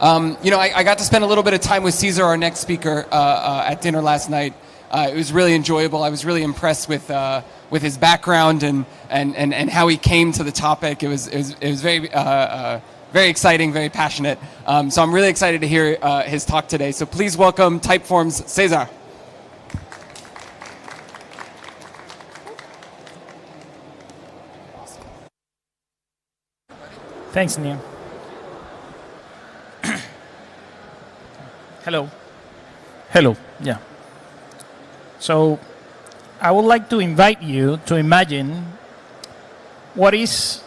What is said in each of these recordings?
I got to spend a little bit of time with Cesar, our next speaker, at dinner last night. It was really enjoyable. I was really impressed with his background and how he came to the topic. It was very very exciting, very passionate. So I'm really excited to hear his talk today. So please welcome Typeform's César. Thanks, Neil. Hello. Hello, yeah. So I would like to invite you to imagine what is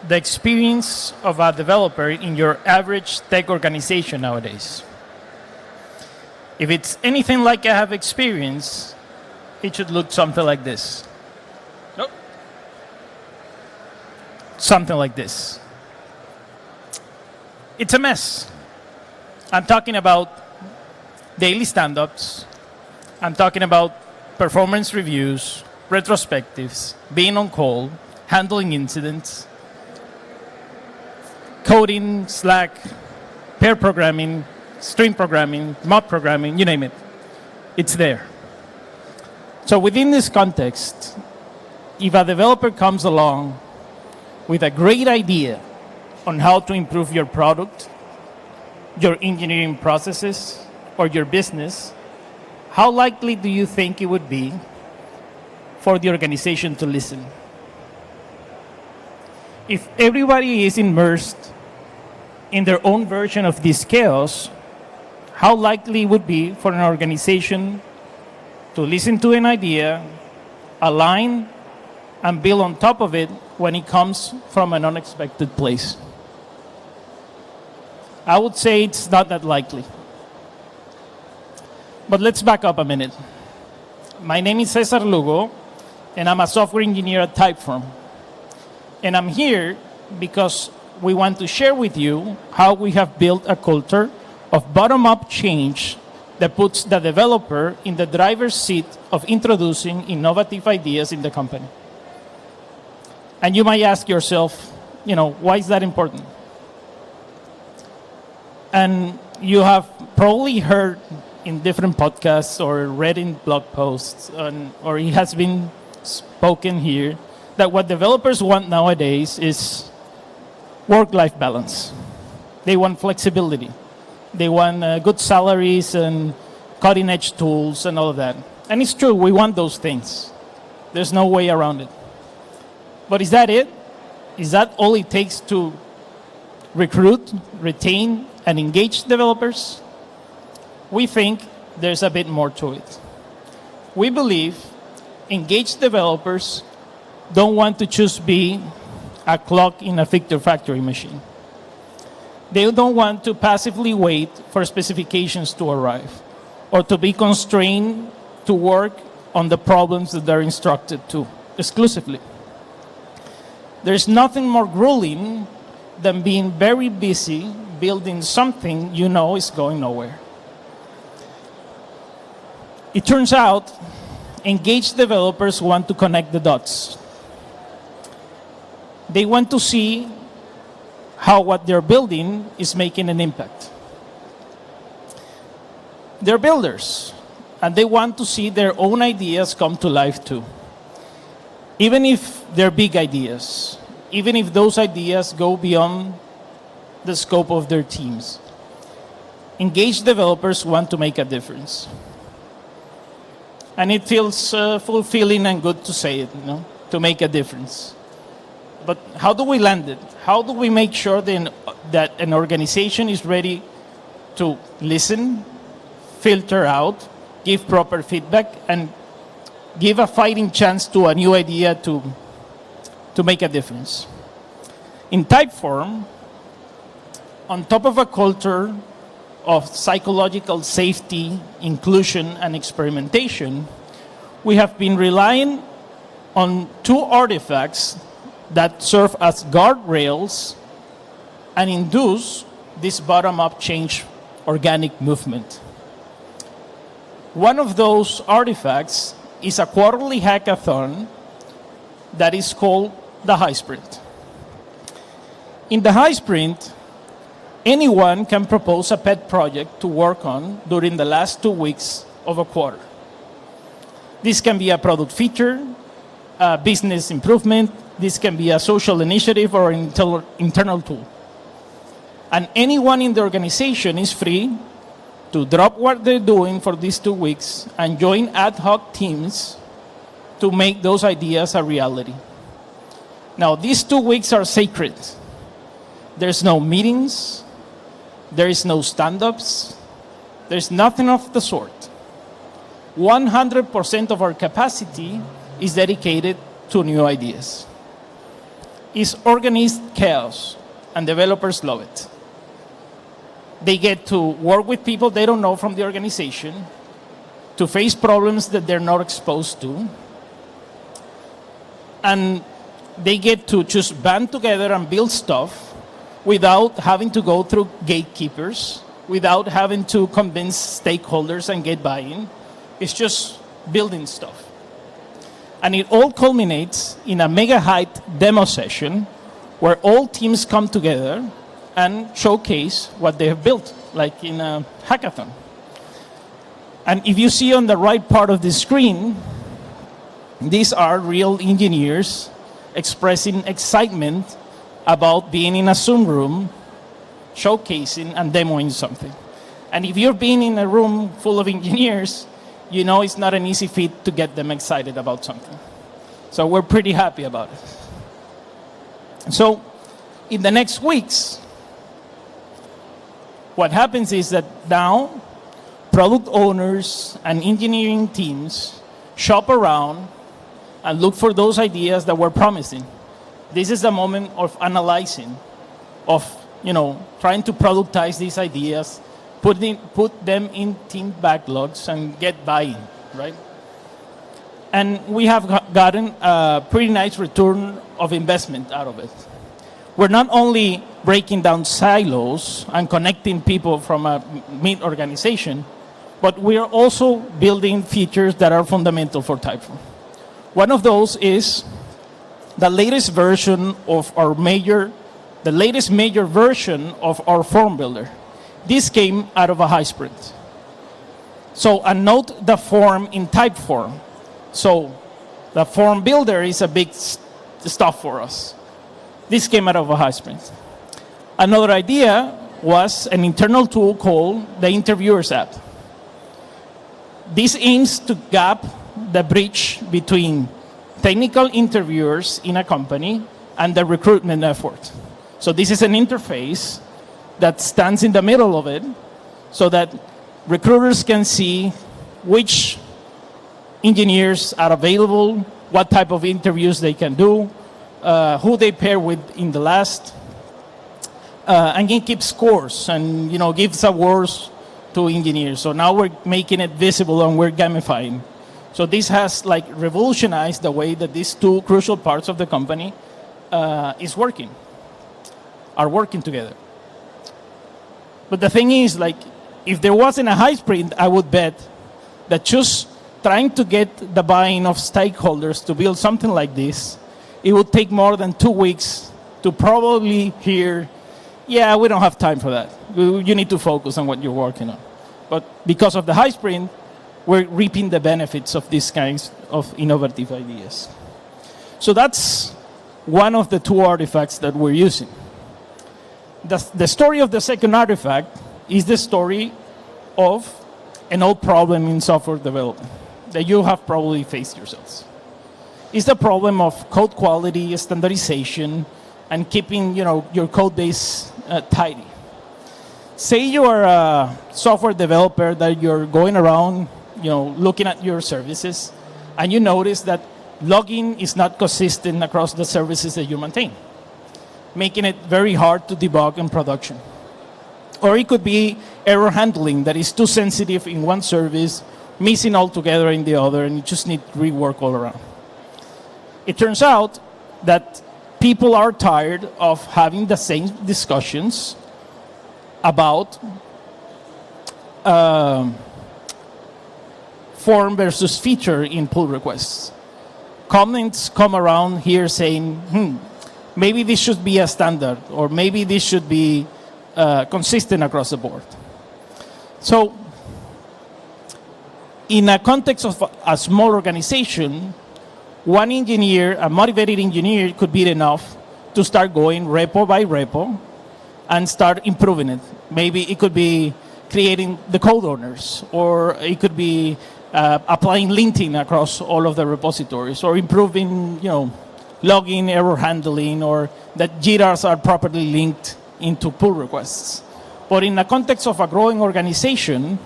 the experience of a developer in your average tech organization nowadays. If it's anything like I have experienced, it should look something like this. Nope. Something like this. It's a mess. I'm talking about daily stand-ups. I'm talking about performance reviews, retrospectives, being on call, handling incidents, coding, Slack, pair programming, string programming, mob programming, you name it. It's there. So within this context, if a developer comes along with a great idea on how to improve your product, your engineering processes, or your business, how likely do you think it would be for the organization to listen? If everybody is immersed in their own version of this chaos, how likely it would be for an organization to listen to an idea, align, and build on top of it when it comes from an unexpected place? I would say it's not that likely. But let's back up a minute. My name is César Lugo, and I'm a software engineer at Typeform. And I'm here because we want to share with you how we have built a culture of bottom-up change that puts the developer in the driver's seat of introducing innovative ideas in the company. And you might ask yourself, why is that important? And you have probably heard in different podcasts or read in blog posts, or it has been spoken here, that what developers want nowadays is work-life balance. They want flexibility. They want good salaries and cutting-edge tools and all of that. And it's true, we want those things. There's no way around it. But is that it? Is that all it takes to recruit, retain, and engage developers? We think there's a bit more to it. We believe engaged developers don't want to just be a clock in a factory machine. They don't want to passively wait for specifications to arrive or to be constrained to work on the problems that they're instructed to exclusively. There's nothing more grueling than being very busy building something you know is going nowhere. It turns out engaged developers want to connect the dots. They want to see how what they're building is making an impact. They're builders, and they want to see their own ideas come to life too. Even if they're big ideas, even if those ideas go beyond the scope of their teams. Engaged developers want to make a difference. And it feels fulfilling and good to say it, to make a difference. But how do we land it? How do we make sure that an organization is ready to listen, filter out, give proper feedback, and give a fighting chance to a new idea to make a difference? In Typeform, on top of a culture of psychological safety, inclusion, and experimentation, we have been relying on two artifacts that serve as guardrails and induce this bottom-up change organic movement. One of those artifacts is a quarterly hackathon that is called the Hive Sprint. In the Hive Sprint, anyone can propose a pet project to work on during the last 2 weeks of a quarter. This can be a product feature, a business improvement, this can be a social initiative or an internal tool. And anyone in the organization is free to drop what they're doing for these 2 weeks and join ad hoc teams to make those ideas a reality. Now, these 2 weeks are sacred. There's no meetings, there is no stand-ups, there's nothing of the sort. 100% of our capacity is dedicated to new ideas. It's organized chaos, and developers love it. They get to work with people they don't know from the organization, to face problems that they're not exposed to, and they get to just band together and build stuff without having to go through gatekeepers, without having to convince stakeholders and get buy-in. It's just building stuff. And it all culminates in a mega hyped demo session where all teams come together and showcase what they have built, like in a hackathon. And if you see on the right part of the screen, these are real engineers expressing excitement about being in a Zoom room, showcasing and demoing something. And if you're being in a room full of engineers, you know it's not an easy feat to get them excited about something. So we're pretty happy about it. So in the next weeks, what happens is that now product owners and engineering teams shop around and look for those ideas that we're promising. This is the moment of analyzing, of trying to productize these ideas, put them in team backlogs and get buy-in, right? And we have gotten a pretty nice return of investment out of it. We're not only breaking down silos and connecting people from a meet organization, but we are also building features that are fundamental for Typeform. One of those is the latest version of the latest major version of our form builder. This came out of a Hive Sprint. So, and note the form in Typeform. So, the form builder is a big stuff for us. This came out of a Hive Sprint. Another idea was an internal tool called the Interviewers app. This aims to gap the bridge between technical interviewers in a company and the recruitment effort. So this is an interface that stands in the middle of it so that recruiters can see which engineers are available, what type of interviews they can do, who they pair with in the last, and can keep scores and gives awards to engineers. So now we're making it visible and we're gamifying. So this has revolutionized the way that these two crucial parts of the company are working together. But the thing is, if there wasn't a Hive Sprint, I would bet that just trying to get the buy-in of stakeholders to build something like this, it would take more than 2 weeks to probably hear, yeah, we don't have time for that. You need to focus on what you're working on. But because of the Hive Sprint, we're reaping the benefits of these kinds of innovative ideas. So that's one of the two artifacts that we're using. The story of the second artifact is the story of an old problem in software development that you have probably faced yourselves. It's the problem of code quality, standardization, and keeping your code base tidy. Say you are a software developer that you're going around looking at your services, and you notice that logging is not consistent across the services that you maintain, making it very hard to debug in production. Or it could be error handling that is too sensitive in one service, missing altogether in the other, and you just need rework all around. It turns out that people are tired of having the same discussions about form versus feature in pull requests. Comments come around here saying, maybe this should be a standard, or maybe this should be consistent across the board. So in a context of a small organization, one engineer, a motivated engineer, could be enough to start going repo by repo and start improving it. Maybe it could be creating the code owners, or it could be applying linting across all of the repositories, or improving, logging, error handling, or that JIRAs are properly linked into pull requests. But in the context of a growing organization,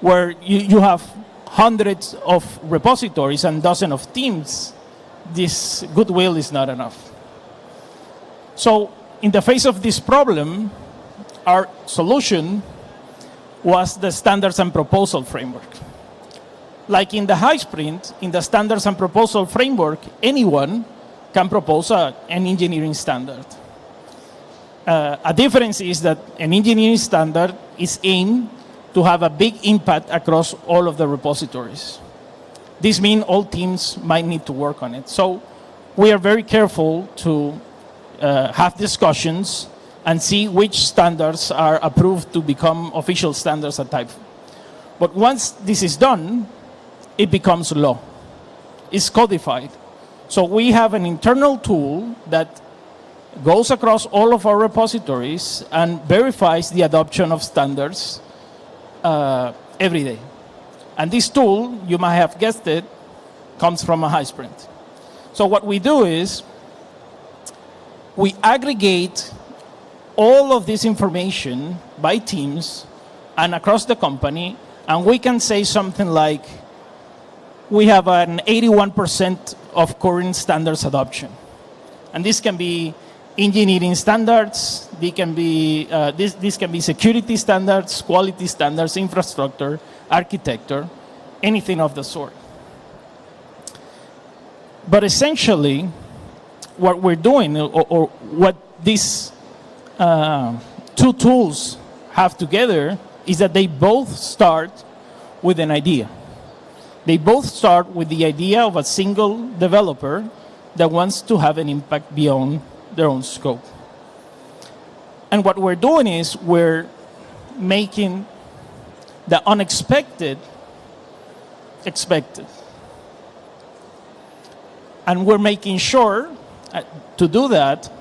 where you have hundreds of repositories and dozens of teams, this goodwill is not enough. So in the face of this problem, our solution was the standards and proposal framework. Like in the Hive Sprint, in the standards and proposal framework, anyone can propose an engineering standard. A difference is that an engineering standard is aimed to have a big impact across all of the repositories. This means all teams might need to work on it. So we are very careful to have discussions and see which standards are approved to become official standards at Typeform. But once this is done, it becomes law. It's codified. So we have an internal tool that goes across all of our repositories and verifies the adoption of standards every day. And this tool, you might have guessed it, comes from a Hive Sprint. So what we do is we aggregate all of this information by teams and across the company, and we can say something like, we have an 81% of current standards adoption. And this can be engineering standards, this can be security standards, quality standards, infrastructure, architecture, anything of the sort. But essentially, what we're doing, or what these two tools have together, is that they both start with an idea. They both start with the idea of a single developer that wants to have an impact beyond their own scope. And what we're doing is we're making the unexpected expected. And we're making sure to do that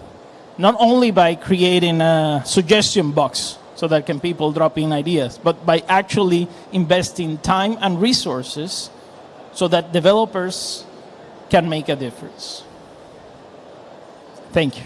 not only by creating a suggestion box so that people drop in ideas, but by actually investing time and resources so that developers can make a difference. Thank you.